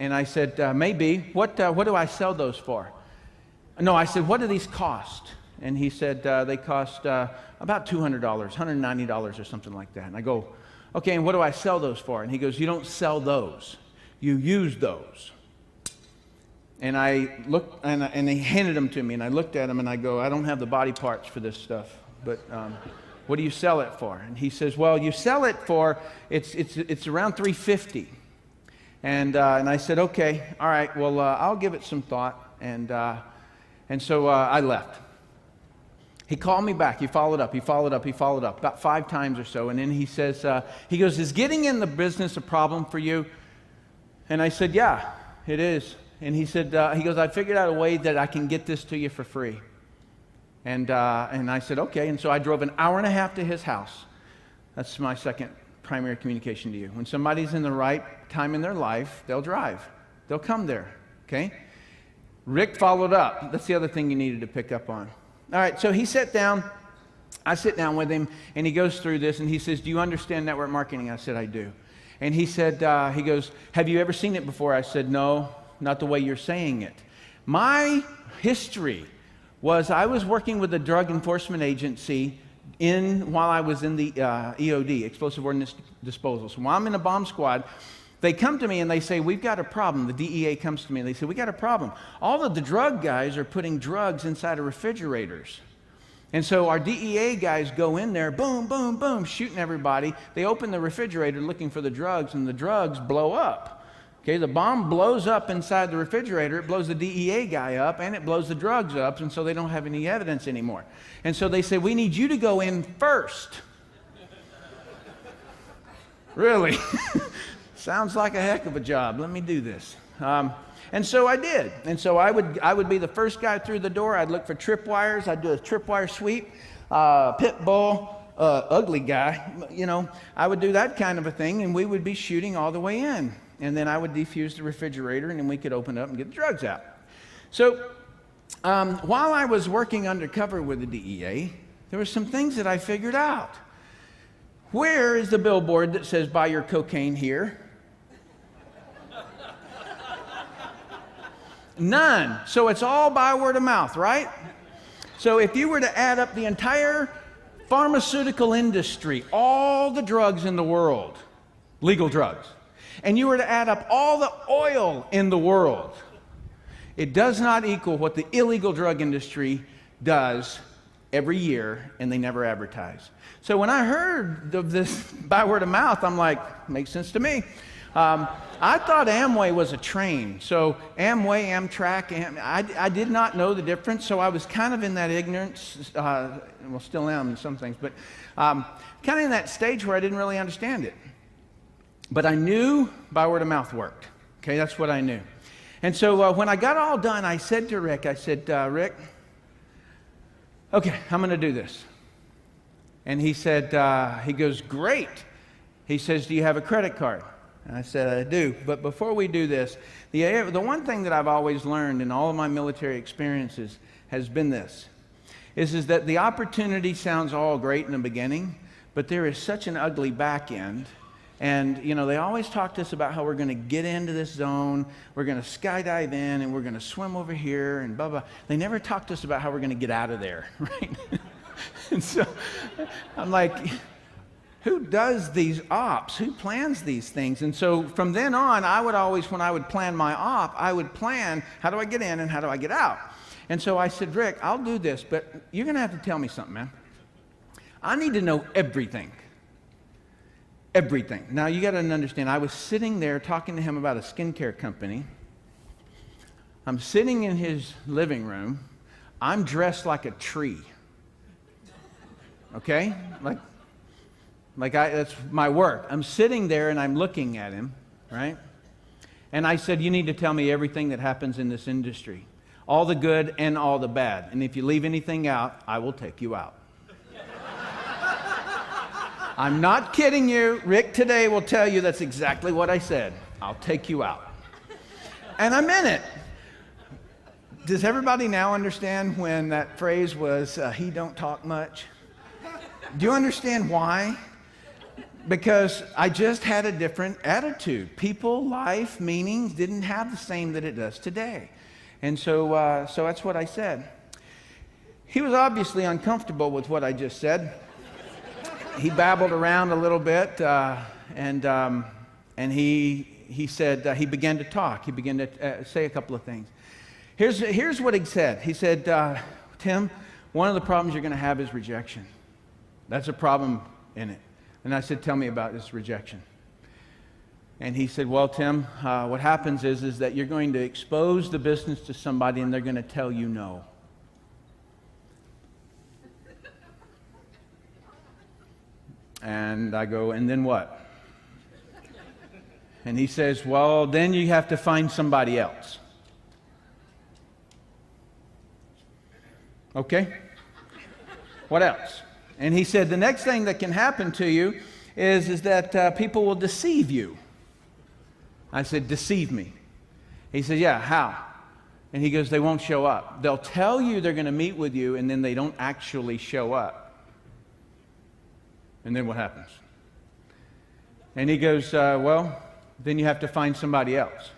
And I said, maybe. What do I sell those for? No, I said, what do these cost? And he said, they cost about $200, $190 or something like that. And I go, okay, and what do I sell those for? And he goes, you don't sell those. You use those. And I looked, and he handed them to me, and I looked at them, and I go, I don't have the body parts for this stuff, but what do you sell it for? And he says, well, you sell it for, it's around $350. And I said, okay, all right, well, I'll give it some thought. And so I left. He called me back. He followed up about 5 times or so. And then he says, he goes, is getting in the business a problem for you? And I said, yeah, it is. And he said, he goes, I figured out a way that I can get this to you for free. And I said, okay. And so I drove an hour and a half to his house. That's my second primary communication to you. When somebody's in the right time in their life, they'll drive. They'll come there, okay? Rick followed up. That's the other thing you needed to pick up on. All right, so he sat down. I sit down with him, and he goes through this, and he says, do you understand network marketing? I said, I do. And he said, he goes, have you ever seen it before? I said, no, not the way you're saying it. My history was I was working with a drug enforcement agency while I was in the EOD, Explosive Ordnance Disposal. So while I'm in a bomb squad, they come to me and they say, we've got a problem. The DEA comes to me and they say, we got a problem. All of the drug guys are putting drugs inside of refrigerators. And so our DEA guys go in there, boom, boom, boom, shooting everybody. They open the refrigerator looking for the drugs, and the drugs blow up. Okay, the bomb blows up inside the refrigerator. It blows the DEA guy up, and it blows the drugs up, and so they don't have any evidence anymore. And so they say, we need you to go in first. Really? Sounds like a heck of a job. Let me do this. And so I did. And so I would be the first guy through the door. I'd look for tripwires. I'd do a tripwire sweep, pit bull, ugly guy. You know, I would do that kind of a thing, and we would be shooting all the way in. And then I would defuse the refrigerator, and then we could open up and get the drugs out. So while I was working undercover with the DEA, there were some things that I figured out. Where is the billboard that says, buy your cocaine here? None. So it's all by word of mouth, right? So if you were to add up the entire pharmaceutical industry, all the drugs in the world, legal drugs, and you were to add up all the oil in the world, it does not equal what the illegal drug industry does every year, and they never advertise. So when I heard of this by word of mouth, I'm like, makes sense to me. I thought Amway was a train. So Amway, Amtrak, I did not know the difference, so I was kind of in that ignorance, well, still am in some things, but kind of in that stage where I didn't really understand it. But I knew by word of mouth worked. Okay, that's what I knew. And so when I got all done, I said to Rick, Rick, okay, I'm going to do this. And he said, he goes, great. He says, do you have a credit card? And I said, I do. But before we do this, the one thing that I've always learned in all of my military experiences has been this, is that the opportunity sounds all great in the beginning, but there is such an ugly back end. And, you know, they always talk to us about how we're going to get into this zone, we're going to skydive in, and we're going to swim over here, and blah, blah. They never talk to us about how we're going to get out of there, right? And so I'm like, who does these ops? Who plans these things? And so from then on, I would always, when I would plan my op, I would plan, how do I get in and how do I get out? And so I said, Rick, I'll do this, but you're going to have to tell me something, man. I need to know everything. Everything. Now, you got to understand, I was sitting there talking to him about a skincare company. I'm sitting in his living room. I'm dressed like a tree. Okay? That's my work. I'm sitting there and I'm looking at him, right? And I said, you need to tell me everything that happens in this industry. All the good and all the bad. And if you leave anything out, I will take you out. I'm not kidding you. Rick today will tell you that's exactly what I said. I'll take you out. And I meant it. Does everybody now understand when that phrase was, he don't talk much? Do you understand why? Because I just had a different attitude. People, life, meanings didn't have the same that it does today. And so that's what I said. He was obviously uncomfortable with what I just said. He babbled around a little bit, and he said, he began to talk. He began to say a couple of things. Here's what he said. He said, Tim, one of the problems you're going to have is rejection. That's a problem in it. And I said, tell me about this rejection. And he said, well, Tim, what happens is that you're going to expose the business to somebody and they're going to tell you no. And I go, and then what? And he says, well, then you have to find somebody else. Okay? What else? And he said, the next thing that can happen to you is that people will deceive you. I said, deceive me. He said, yeah, how? And he goes, they won't show up. They'll tell you they're going to meet with you, and then they don't actually show up. And then what happens? And he goes, well, then you have to find somebody else.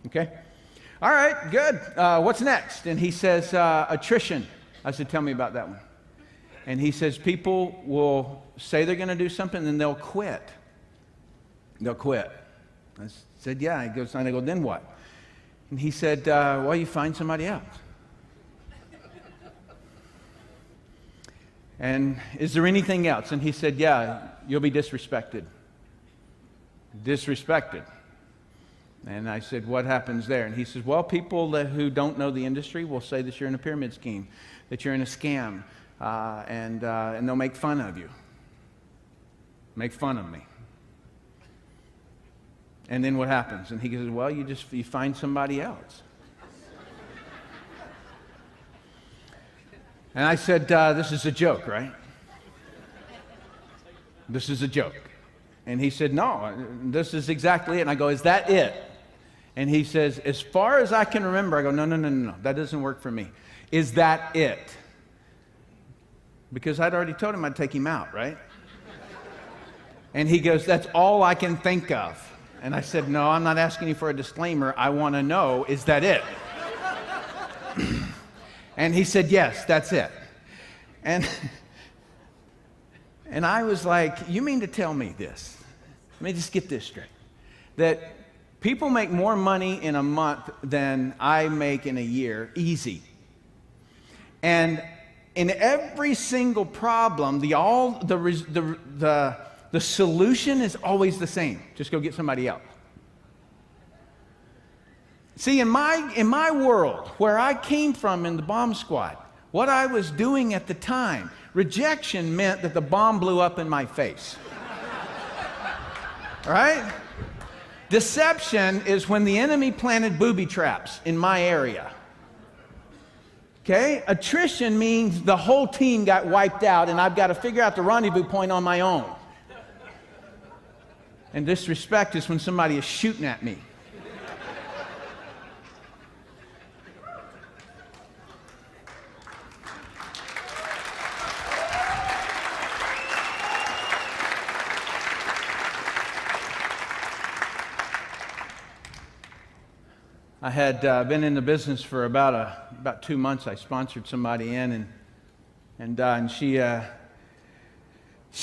Okay? All right, good. What's next? And he says, attrition. I said, tell me about that one. And he says, people will say they're going to do something, and then they'll quit. They'll quit. I said, yeah. He goes, and I go, then what? And he said, well, you find somebody else. And is there anything else? And he said, yeah, you'll be disrespected. Disrespected. And I said, what happens there? And he says, well, people who don't know the industry will say that you're in a pyramid scheme, that you're in a scam, and they'll make fun of you. Make fun of me. And then what happens? And he goes, well, you find somebody else. And I said, this is a joke, right? This is a joke. And he said, no, this is exactly it. And I go, is that it? And he says, as far as I can remember, I go, no, that doesn't work for me. Is that it? Because I'd already told him I'd take him out, right? And he goes, that's all I can think of. And I said, no, I'm not asking you for a disclaimer. I want to know, is that it? And he said, yes, that's it. And I was like, you mean to tell me this? Let me just get this straight. That people make more money in a month than I make in a year, easy. And in every single problem, the solution is always the same. Just go get somebody else. See, in my world, where I came from in the bomb squad, what I was doing at the time, rejection meant that the bomb blew up in my face. All right? Deception is when the enemy planted booby traps in my area. Okay? Attrition means the whole team got wiped out and I've got to figure out the rendezvous point on my own. And disrespect is when somebody is shooting at me. I had been in the business for about 2 months. I sponsored somebody in, and she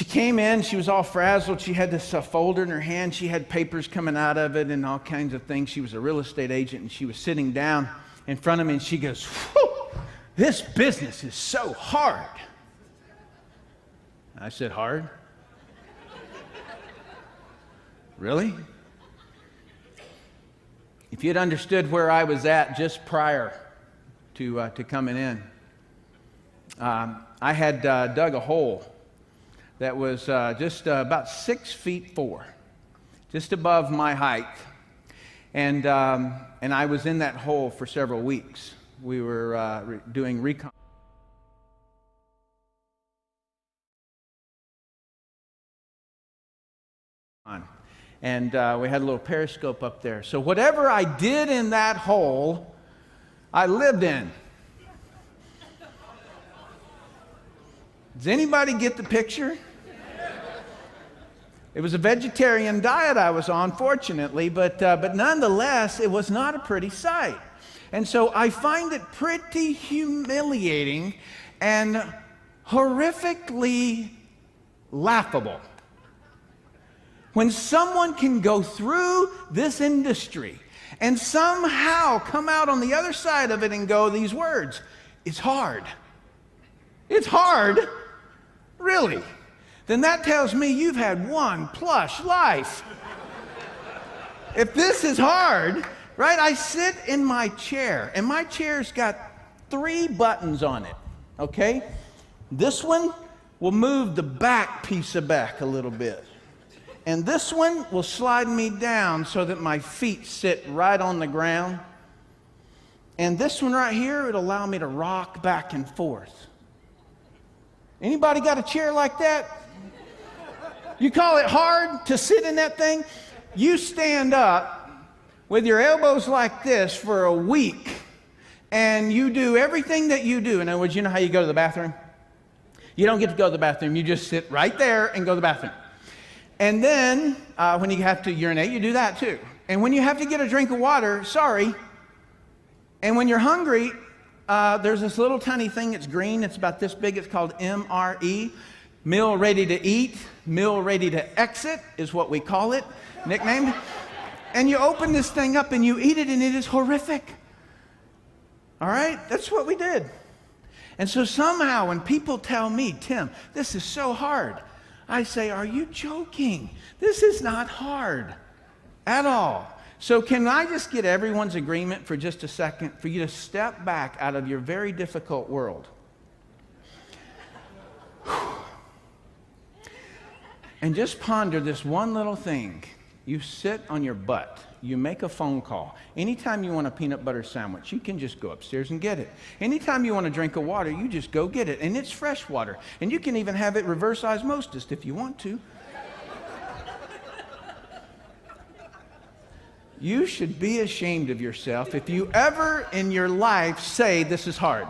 came in. She was all frazzled. She had this folder in her hand. She had papers coming out of it and all kinds of things. She was a real estate agent, and she was sitting down in front of me, and she goes, "Whew, this business is so hard." I said, "Hard? Really?" If you'd understood where I was at just prior to coming in, I had dug a hole that was just about 6'4", just above my height, and I was in that hole for several weeks. We were doing recon. And we had a little periscope up there. So whatever I did in that hole, I lived in. Does anybody get the picture? It was a vegetarian diet I was on, fortunately, but nonetheless, it was not a pretty sight. And so I find it pretty humiliating and horrifically laughable when someone can go through this industry and somehow come out on the other side of it and go these words, it's hard. It's hard? Really? Then that tells me you've had one plush life. If this is hard, right? I sit in my chair, and my chair's got 3 buttons on it, okay? This one will move the back piece of back a little bit. And this one will slide me down so that my feet sit right on the ground. And this one right here, it'll allow me to rock back and forth. Anybody got a chair like that? You call it hard to sit in that thing? You stand up with your elbows like this for a week, and you do everything that you do. In other words, you know how you go to the bathroom? You don't get to go to the bathroom. You just sit right there and go to the bathroom. And then when you have to urinate, you do that too. And when you have to get a drink of water, sorry. And when you're hungry, there's this little tiny thing that's green. It's about this big. It's called MRE. Meal ready to eat, meal ready to exit is what we call it, nicknamed. And you open this thing up and you eat it, and it is horrific. All right? That's what we did. And so somehow when people tell me, Tim, this is so hard, I say, are you joking? This is not hard at all. So can I just get everyone's agreement for just a second for you to step back out of your very difficult world? And just ponder this one little thing. You sit on your butt. You make a phone call. Anytime you want a peanut butter sandwich, you can just go upstairs and get it. Anytime you want a drink of water, you just go get it. And it's fresh water. And you can even have it reverse osmosis if you want to. You should be ashamed of yourself if you ever in your life say this is hard.